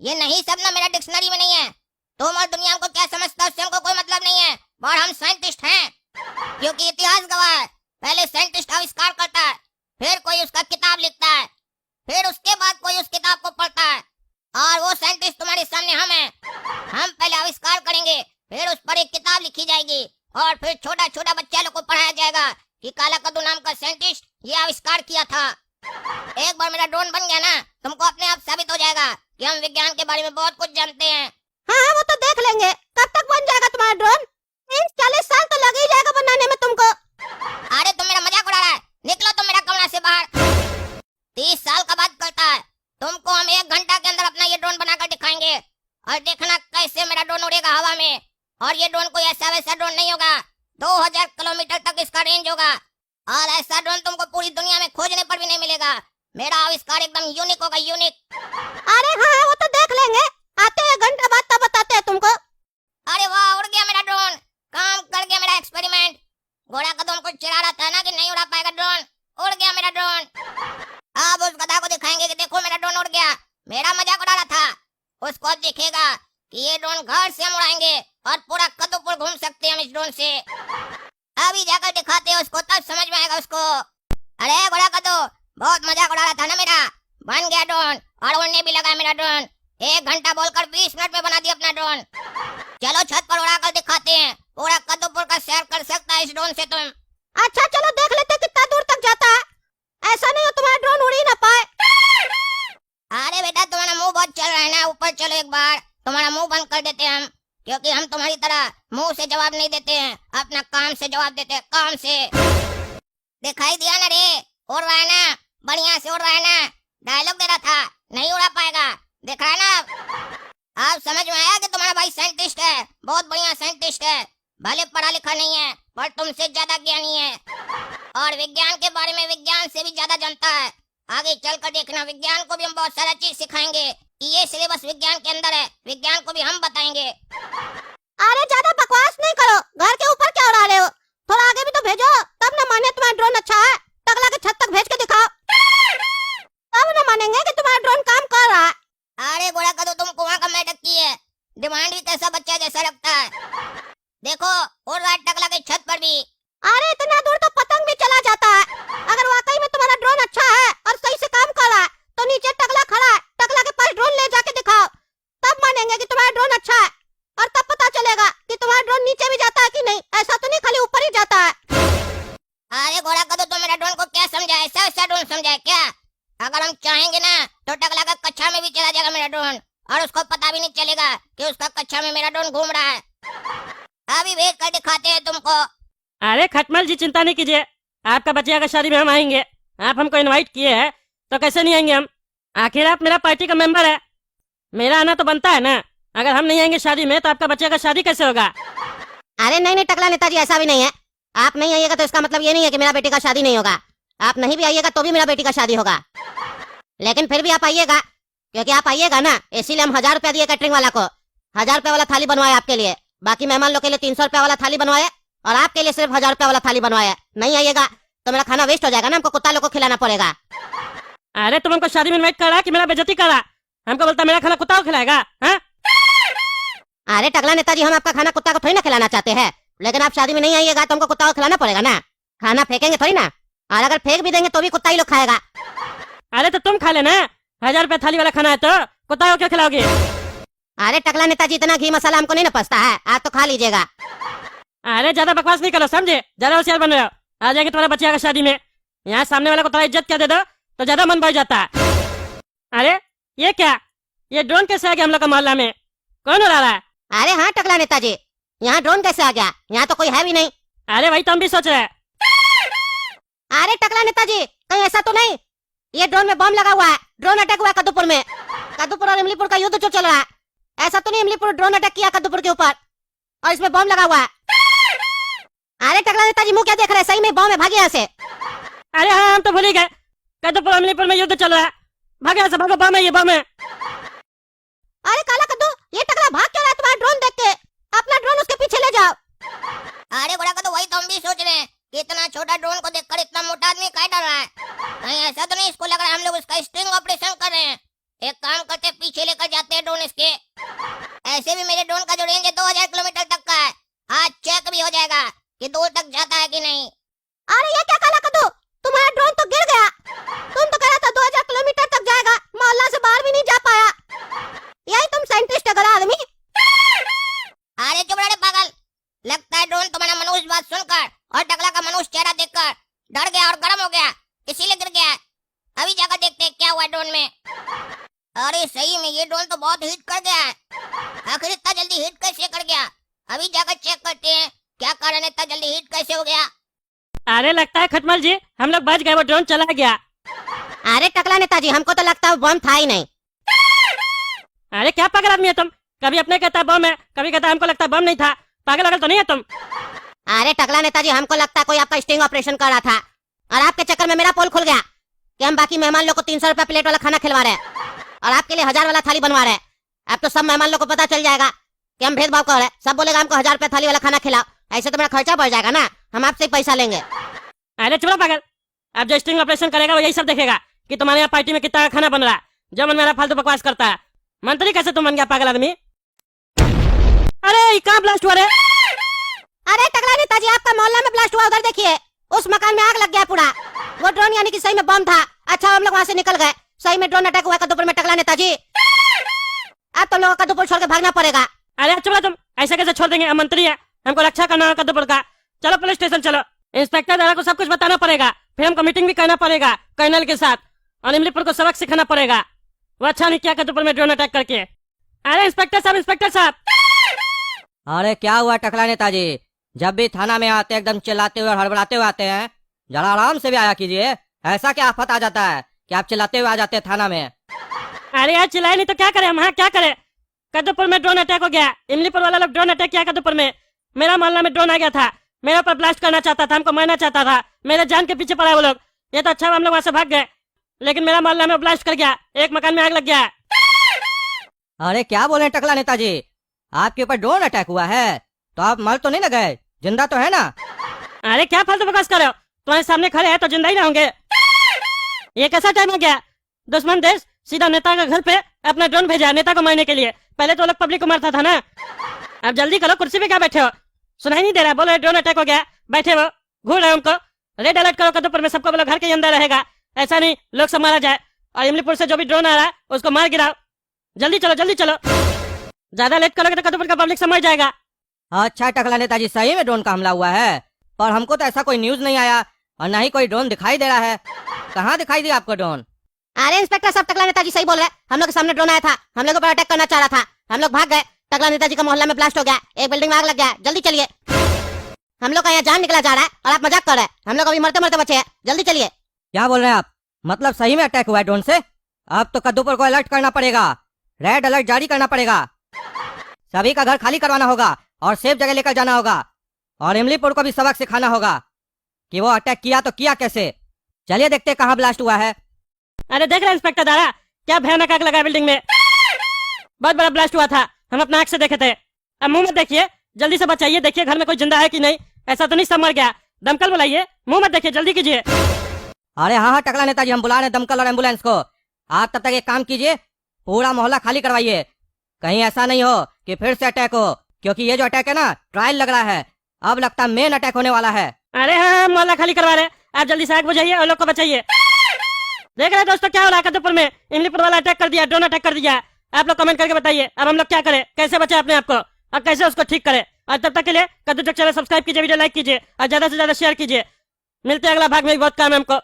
ये नहीं सब ना मेरा डिक्शनरी में नहीं है। तुम और दुनिया को क्या समझता उससे हमको कोई मतलब नहीं है, और हम साइंटिस्ट हैं। क्योंकि इतिहास गवाह है, पहले साइंटिस्ट आविष्कार करता है, फिर कोई उसका किताब लिखता है, फिर उसके बाद कोई उस किताब को पढ़ता है, और वो साइंटिस्ट तुम्हारे सामने हम हैं। हम पहले आविष्कार करेंगे, फिर उस पर एक किताब लिखी जाएगी, और फिर छोटा छोटा बच्चा लोग को पढ़ाया जाएगा कि काला कद्दू नाम का साइंटिस्ट ये आविष्कार किया था। एक बार मेरा ड्रोन बन गया ना, तुमको अपने आप साबित हो जाएगा कि हम विज्ञान के बारे में बहुत कुछ जानते हैं। हाँ वो तो देख लेंगे, कब तक बन जाएगा तुम्हारा ड्रोन? 30-40 साल तो लग ही जाएगा बनाने में तुमको। अरे तुम मेरा मजाक उड़ा रहा है, निकलो तुम मेरा कमरा से बाहर। 30 साल का बात करता है, तुमको हम 1 घंटा के अंदर अपना ये ड्रोन बनाकर दिखाएंगे, और देखना कैसे मेरा ड्रोन उड़ेगा हवा में। और ये ड्रोन कोई ऐसा वैसा ड्रोन नहीं होगा, 2000 किलोमीटर तक इसका रेंज होगा, और ऐसा ड्रोन तुमको पूरी दुनिया में खोजने पर भी नहीं मिलेगा। मेरा आविष्कार एकदम यूनिक होगा, यूनिक। अरे हाँ वो तो देख लेंगे, आते हैं 1 घंटा बाद तब बताते हैं तुमको। अरे वाह, उड़ गया मेरा ड्रोन, काम कर गया मेरा एक्सपेरिमेंट। घोड़ा कदम को चिढ़ा रहा था ना कि नहीं उड़ा पाएगा ड्रोन, उड़ गया मेरा ड्रोन। अब उस गधा को दिखाएंगे कि देखो मेरा ड्रोन उड़ गया। मेरा मजाक उड़ा रहा था, उसको अब दिखेगा कि ये ड्रोन घर से हम उड़ाएंगे और पूरा कद्दूपुर घूम सकते हैं हम इस ड्रोन से। अभी जाकर दिखाते हैं उसको, तब समझ में आएगा उसको। अरे घोड़ा कद्दू, बहुत मजाक उड़ा रहा था ना मेरा, बन गया ड्रोन और उड़ने भी लगा मेरा ड्रोन। 1 घंटा बोलकर 20 मिनट में बना दिया अपना ड्रोन। चलो छत पर उड़ाकर दिखाते हैं, पूरा कद्दूपुर का सैर कर सकता है इस ड्रोन से तुम। अच्छा चलो देख लेते कितना दूर तक जाता है, ऐसा नहीं हो तुम्हारा ड्रोन उड़ ही ना पाए। अरे बेटा तुम्हारा मुंह बहुत चल रहा है ना, ऊपर चलो एक बार, तुम्हारा मुंह बंद कर देते हैं हम, क्योंकि हम तुम्हारी तरह मुंह से जवाब नहीं देते हैं, अपना काम से जवाब देते हैं, काम से। दिखाई दिया ना रे, उड़ रहा है ना, बढ़िया से उड़ रहा है ना। डायलॉग दे रहा था, नहीं उड़ा पाएगा, दिख रहा है ना। अब समझ में आया कि तुम्हारा भाई साइंटिस्ट है, बहुत बढ़िया साइंटिस्ट है, भले पढ़ा लिखा नहीं है पर तुमसे ज्यादा ज्ञानी है, और विज्ञान के बारे में विज्ञान से भी ज्यादा जानता है। आगे चलकर देखना, विज्ञान को भी हम बहुत सारा चीज सिखाएंगे कि ये सिलेबस विज्ञान के अंदर है, विज्ञान को भी हम बताएंगे। अरे ज्यादा बकवास नहीं करो, घर के ऊपर क्या उड़ा रहे हो? थोड़ा आगे भी तो भेजो, तब न माने तुम्हारा ड्रोन अच्छा है। टकला के छत तक भेज के दिखाओ, तब न मानेंगे कि तुम्हारा ड्रोन काम कर रहा है। अरे गोड़ा कदू, तुम कुआं का मेढक की है, डिमांड भी कैसा बच्चा जैसा रखता है। देखो उड़ रहा है टकला के छत पर भी। अरे इतना दूर तो पतंग भी चला जाता है। अगर वाकई में तुम्हारा ड्रोन अच्छा है और सही से काम कर रहा है तो नीचे टकला खड़ा है, टकला के पास ड्रोन ले जाके दिखाओ, तब मानेंगे कि तुम्हारा ड्रोन अच्छा है, और तब पता चलेगा कि तुम्हारा ड्रोन नीचे भी जाता है कि नहीं, ऐसा तो नहीं खाली ऊपर ही जाता है। अरे घोड़ा कदू, तो मेरा ड्रोन को क्या समझा है, ऐसा ऐसा ड्रोन समझा है क्या? अगर हम चाहेंगे ना तो टकला का कक्षा में भी चला जाएगा मेरा ड्रोन, और उसको पता भी नहीं चलेगा कि उसका कक्षा में मेरा ड्रोन घूम रहा है। अभी भेज कर दिखाते हैं तुमको। अरे खटमल जी चिंता नहीं कीजिए, आपका बच्चे का शादी में हम आएंगे। आप हमको इनवाइट किए हैं तो कैसे नहीं आएंगे हम, आखिर आप मेरा पार्टी का मेंबर है, मेरा आना तो बनता है ना। अगर हम नहीं आएंगे शादी में तो आपका बच्चे का शादी कैसे होगा? अरे नहीं नहीं टकला नेताजी, ऐसा भी नहीं है। आप नहीं आइएगा तो इसका मतलब ये नहीं है कि मेरा बेटी का शादी नहीं होगा। आप नहीं भी आइएगा तो भी मेरा बेटी का शादी होगा, लेकिन फिर भी आप आइएगा, क्योंकि आप आइएगा ना, इसीलिए हम 1000 रुपया दिए कैटरिंग वाला को। 1000 रुपया वाला थाली बनवाया आपके लिए, बाकी मेहमान लोग के लिए 300 रुपया वाला थाली बनवाया, और आपके लिए सिर्फ 1000 रुपया वाला थाली बनवाया। नहीं आइएगा तो मेरा खाना वेस्ट हो जाएगा ना, हमको कुत्ता लोग को खिलाना पड़ेगा। अरे तुम हमको शादी में इनवाइट कर रहा है कि मेरा बेइज्जती कर रहा? हमको बोलता मेरा खाना कुत्ता को खिलाएगा? अरे टकला नेताजी, हम आपका खाना कुत्ता को थोड़ी ना खिलाना चाहते हैं, लेकिन आप शादी में नहीं आइएगा तो हमको कुत्ता को खिलाना पड़ेगा ना। खाना फेंकेंगे थोड़ी ना, और अगर फेंक भी देंगे तो भी कुत्ता ही लोग खाएगा। अरे तो तुम खा लेना, 1000 रुपया थाली वाला खाना है तो कुत्ता को क्यों खिलाओगे? अरे टकला नेताजी, इतना घी मसाला हमको नहीं ना पसता है, आप तो खा लीजिएगा। अरे ज्यादा बकवास नहीं करो, समझे? ज्यादा होशियार बन रहे हो। आ जाएंगे तुम्हारे बच्चे का शादी में, यहाँ सामने वाला को थोड़ा इज्जत क्या दे दो तो ज्यादा मन बढ़ जाता है। अरे ये क्या, ये ड्रोन कैसे आ गया हम लोग का मोहल्ला में? कौन उड़ा रहा है? अरे हाँ टकला नेताजी, यहाँ ड्रोन कैसे आ गया? यहाँ तो कोई है भी नहीं। अरे वही तो हम भी सोच रहे हैं। अरे टकला नेताजी, कहीं ऐसा तो नहीं ये ड्रोन में बम लगा हुआ है? ड्रोन अटैक हुआ है कद्दूपुर में, कद्दूपुर और इमलीपुर का युद्ध जो चल रहा है, ऐसा तो नहीं इमलीपुर ड्रोन अटैक किया कद्दूपुर के ऊपर और इसमें बम लगा हुआ है? अरे टकला नेताजी, मुंह क्या देख रहे हैं, सही में बम है, भागे यहाँ से। अरे हाँ हम तो भूल ही गए, कद्दूपुर अमलीपुर में युद्ध चल रहा है, भागे यहाँ से, भागो, बम है, ये बम है। अरे काला कद्दू, ये टकला भाग क्यों रहा है तुम्हारा ड्रोन देख के? अपना ड्रोन उसके पीछे ले जाओ। अरे बड़ा कदू, वही तो हम भी सोच रहे हैं कि इतना छोटा ड्रोन को देखकर इतना मोटा आदमी काहे डर रहा है। कहीं ऐसा तो नहीं इसको लग रहा है हम लोग उसका स्टिंग ऑपरेशन कर रहे हैं, एक काम करते, पीछे लेकर जाते हैं ड्रोन इसके। ऐसे भी मेरे ड्रोन का जो रेंज है 2000 किलोमीटर तक का है। आज चेक भी हो जाएगा कि दूर तक जाता है कि नहीं। अरे ये क्या काला कद्दू, तुम्हारा ड्रोन तो गिर गया। तुम तो कह रहा था 2000 किलोमीटर तक जाएगा, मोहल्ला से बाहर भी नहीं जा पाया। यही तुम साइंटिस्ट है गधा आदमी। अरे चुप रहे पागल, लगता है ड्रोन तुम्हारा मनुष्य बात सुनकर और टकला का मनुष्य चेहरा देखकर डर गया और गर्म हो गया, इसीलिए गिर गया। अभी जाकर देखते हैं क्या हुआ ड्रोन में। अरे सही में ये ड्रोन तो बहुत हिट कर गया है। आखिर इतना जल्दी हिट कैसे कर गया? अभी जाकर चेक करते हैं क्या कारण है, इतना जल्दी हिट कैसे हो गया। अरे लगता है खटमल जी हम लोग बच गए, वो ड्रोन चला गया। अरे टकला नेताजी, हमको तो लगता है बम था ही नहीं। अरे क्या पागल आदमी है तुम, कभी अपने कहता है बम है, कभी कहता है हमको लगता है बम नहीं था। पागल अगल तो नहीं है तुम। अरे टकला नेताजी, हमको लगता है कोई आपका स्टिंग ऑपरेशन कर रहा था और आपके चक्कर में मेरा पोल खुल गया कि हम बाकी मेहमान लोग को 300 रुपया प्लेट वाला खाना खिलवा रहे हैं और आपके लिए 1000 वाला थाली बनवा रहे हैं। अब तो सब मेहमान लोग को पता चल जाएगा कि हम भेदभाव कर रहे हैं। सब बोलेगा हमको 1000 रुपया थाली वाला खाना खिलाओ, ऐसे तो मेरा खर्चा बढ़ जाएगा ना, हम आपसे ही पैसा लेंगे। अरे चलो पागल, अब जो स्टिंग ऑपरेशन करेगा वो यही सब देखेगा कि तुम्हारे यहाँ पार्टी में कितना खाना बन रहा है। जो मन मेरा फालतू बकवास करता है। मंत्री कैसे तुम बन गया पागल आदमी। अरे कहाँ ब्लास्ट हुआ रे? अरे टकला नेताजी, आपका मोहल्ला में ब्लास्ट हुआ, उधर देखिए, उस मकान में आग लग गया पूरा। वो ड्रोन यानी कि सही में बम था। अच्छा हम लोग वहाँ से निकल गए, सही में ड्रोन अटैक हुआ कद्दूपुर में टकला नेताजी। अब तो लोगों को कद्दूपुर छोड़ के भागना पड़ेगा। अरे चलो तुम, ऐसे कैसे छोड़ देंगे, हम मंत्री है, हमको रक्षा करना है कद्दूपुर का। चलो पुलिस स्टेशन चलो, इंस्पेक्टर दादा को सब कुछ बताना पड़ेगा, फिर हमको मीटिंग भी करना पड़ेगा कर्नल के साथ और इमलीपुर को सबक सिखाना पड़ेगा। वो अच्छा नहीं किया कद्दूपुर में ड्रोन अटैक करके। अरे इंस्पेक्टर साहब, इंस्पेक्टर साहब। अरे क्या हुआ टकला नेताजी, जब भी थाना में आते एकदम चिल्लाते हुए और हड़बड़ाते हुए आते हैं। जरा आराम से भी आया कीजिए, ऐसा क्या आफत आ जाता है कि आप चिल्लाते हुए आ जाते हैं थाना में। अरे यार चिल्लाए नहीं तो क्या करें हम, हाँ क्या करें। कद्दूपुर में ड्रोन अटैक हो गया, इमलीपुर वाला लोग ड्रोन अटैक किया कद्दूपुर में। मेरा मोहल्ला में ड्रोन आ गया था, मेरे ऊपर ब्लास्ट करना चाहता था, हमको मारना चाहता था, मेरे जान के पीछे पड़ा वो लोग। ये तो अच्छा हम लोग वहाँ से भाग गए, लेकिन मेरा मोहल्ला में ब्लास्ट कर गया, एक मकान में आग लग गया। अरे क्या बोले टकला नेताजी, आपके ऊपर ड्रोन अटैक हुआ है तो आप मर तो नहीं ना गए, जिंदा तो है ना। अरे क्या फालतू बकवास कर रहे हो, तुम्हारे सामने खड़े हैं तो जिंदा ही ना होंगे। ये कैसा टाइम हो गया, दुश्मन देश सीधा नेता के घर पे अपना ड्रोन भेजा नेता को मारने के लिए। पहले तो लोग पब्लिक को मारता था ना। अब जल्दी करो, कुर्सी पे क्या बैठे हो, सुनाई नहीं दे रहा? बोलो ड्रोन अटैक हो गया, बैठे हो घूर रहे हो उनको। रेड अलर्ट करो कद्दूपुर में, सबको बोलो घर के अंदर रहेगा, ऐसा नहीं लोग सब मारा जाए। और इमलीपुर से जो भी ड्रोन आ रहा है उसको मार गिराओ। जल्दी चलो जल्दी चलो, ज्यादा लेट करोगे तो कद्दूपुर का पब्लिक समझ जाएगा। अच्छा टकला नेताजी, सही में ड्रोन का हमला हुआ है, पर हमको तो ऐसा कोई न्यूज नहीं आया और न ही कोई ड्रोन दिखाई दे रहा है। कहाँ दिखाई दिया आपको ड्रोन? अरे इंस्पेक्टर साहब, टकला नेताजी सही बोल रहे हैं, हम लोग के सामने ड्रोन आया था, हम लोग पर अटैक करना चाह रहा था, हम लोग भाग गए। टकला नेताजी का मोहल्ला में ब्लास्ट हो गया, एक बिल्डिंग में आग लग गया। जल्दी चलिए, हम लोग का यहाँ जान निकला जा रहा है और आप मजाक कर रहे हैं। हम लोग अभी मरते मरते बचे हैं, जल्दी चलिए। क्या बोल रहे हैं आप, मतलब सही में अटैक हुआ है ड्रोन से? अब तो कद्दूपुर को अलर्ट करना पड़ेगा, रेड अलर्ट जारी करना पड़ेगा, सभी का घर खाली करवाना होगा और सेफ जगह लेकर जाना होगा, और इमलीपुर को भी सबक सिखाना होगा कि वो अटैक किया तो किया कैसे। चलिए देखते कहाँ ब्लास्ट हुआ है। अरे देख रहे इंस्पेक्टर दादा, क्या भयानक आग लगा बिल्डिंग में, बहुत बड़ा ब्लास्ट हुआ था, हम अपना आंख से देखे थे। अब मुंह मत देखिए, जल्दी से बचाइए, देखिए घर में कोई जिंदा है कि नहीं, ऐसा तो नहीं सब मर गया। दमकल बुलाइए, मुंह मत देखिए, जल्दी कीजिए। अरे हाँ हाँ टकला नेताजी, हम बुला रहे हैं दमकल और एम्बुलेंस को। आप तब तक एक काम कीजिए, पूरा मोहल्ला खाली करवाइए, कहीं ऐसा नहीं हो कि फिर से अटैक हो, क्योंकि ये जो अटैक है ना ट्रायल लग रहा है, अब लगता है मेन अटैक होने वाला है। अरे हाँ मोहल्ला खाली करवा रहे, आप जल्दी से आग बुझाइए और लोग को बचाइए। देख रहे दोस्तों क्या हो रहा है कद्दूपुर में, इमलीपुर वाला अटैक कर दिया, ड्रोन अटैक कर दिया। आप लोग कमेंट करके बताइए अब हम लोग क्या करें, कैसे बचे अपने आप को और कैसे उसको ठीक करें। और तब तक के लिए कद्दू चैनल सब्सक्राइब कीजिए, वीडियो लाइक कीजिए और ज्यादा से ज्यादा शेयर कीजिए। मिलते हैं अगला भाग में, बहुत काम है हमको।